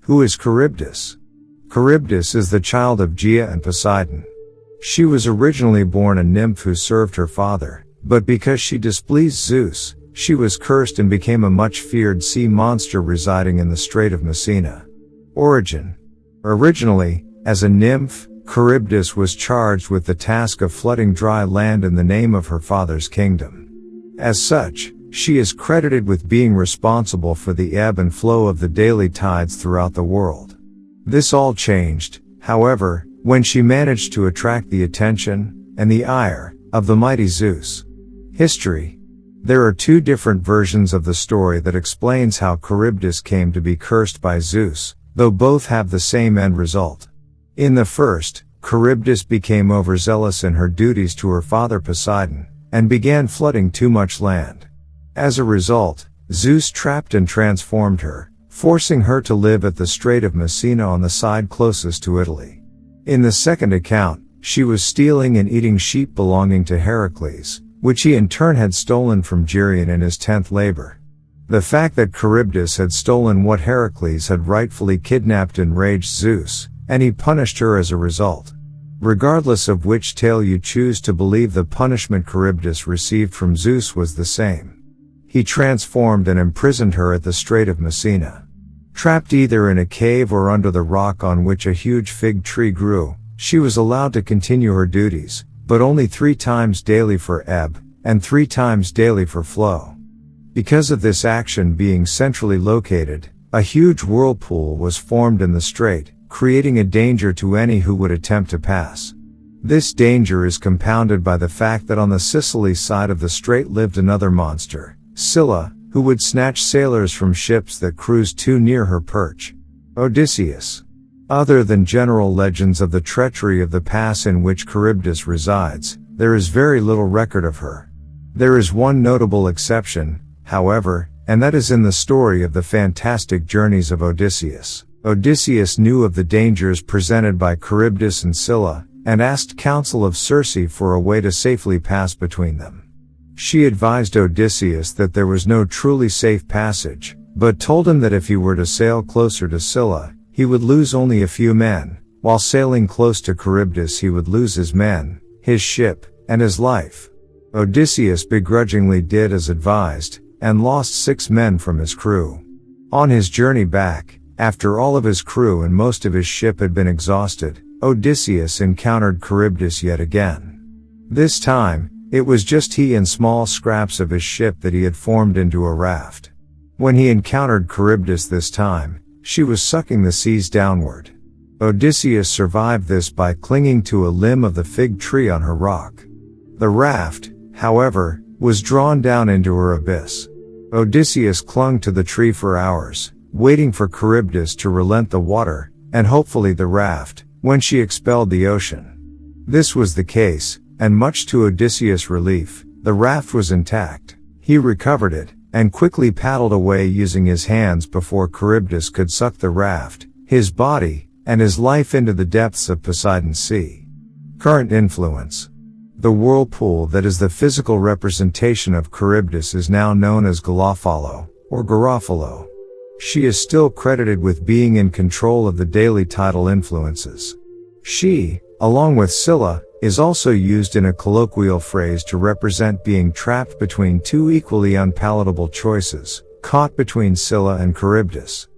Who is Charybdis? Charybdis is the child of Gaea and Poseidon. She was originally born a nymph who served her father, but because she displeased Zeus, she was cursed and became a much feared sea monster residing in the Strait of Messina. Origin. Originally, as a nymph, Charybdis was charged with the task of flooding dry land in the name of her father's kingdom. As such, she is credited with being responsible for the ebb and flow of the daily tides throughout the world. This all changed, however, when she managed to attract the attention and the ire of the mighty Zeus. History. There are two different versions of the story that explains how Charybdis came to be cursed by Zeus, though both have the same end result. In the first, Charybdis became overzealous in her duties to her father Poseidon, and began flooding too much land. As a result, Zeus trapped and transformed her, forcing her to live at the Strait of Messina on the side closest to Italy. In the second account, she was stealing and eating sheep belonging to Heracles, which he in turn had stolen from Geryon in his 10th labor. The fact that Charybdis had stolen what Heracles had rightfully kidnapped enraged Zeus, and he punished her as a result. Regardless of which tale you choose to believe, the punishment Charybdis received from Zeus was the same. He transformed and imprisoned her at the Strait of Messina. Trapped either in a cave or under the rock on which a huge fig tree grew, she was allowed to continue her duties, but only 3 times daily for ebb, and 3 times daily for flow. Because of this action being centrally located, a huge whirlpool was formed in the strait, creating a danger to any who would attempt to pass. This danger is compounded by the fact that on the Sicily side of the strait lived another monster, Scylla, who would snatch sailors from ships that cruised too near her perch. Odysseus. Other than general legends of the treachery of the pass in which Charybdis resides, there is very little record of her. There is one notable exception, however, and that is in the story of the fantastic journeys of Odysseus. Odysseus knew of the dangers presented by Charybdis and Scylla, and asked counsel of Circe for a way to safely pass between them. She advised Odysseus that there was no truly safe passage, but told him that if he were to sail closer to Scylla, he would lose only a few men, while sailing close to Charybdis he would lose his men, his ship, and his life. Odysseus begrudgingly did as advised, and lost 6 men from his crew. On his journey back, after all of his crew and most of his ship had been exhausted, Odysseus encountered Charybdis yet again. This time, it was just he and small scraps of his ship that he had formed into a raft. When he encountered Charybdis this time, she was sucking the seas downward. Odysseus survived this by clinging to a limb of the fig tree on her rock. The raft, however, was drawn down into her abyss. Odysseus clung to the tree for hours, waiting for Charybdis to relent the water, and hopefully the raft, when she expelled the ocean. This was the case, and much to Odysseus' relief, the raft was intact. He recovered it, and quickly paddled away using his hands before Charybdis could suck the raft, his body, and his life into the depths of Poseidon's sea. Current influence. The whirlpool that is the physical representation of Charybdis is now known as Galafalo, or Garofalo. She is still credited with being in control of the daily tidal influences. She, along with Scylla, is also used in a colloquial phrase to represent being trapped between 2 equally unpalatable choices, caught between Scylla and Charybdis.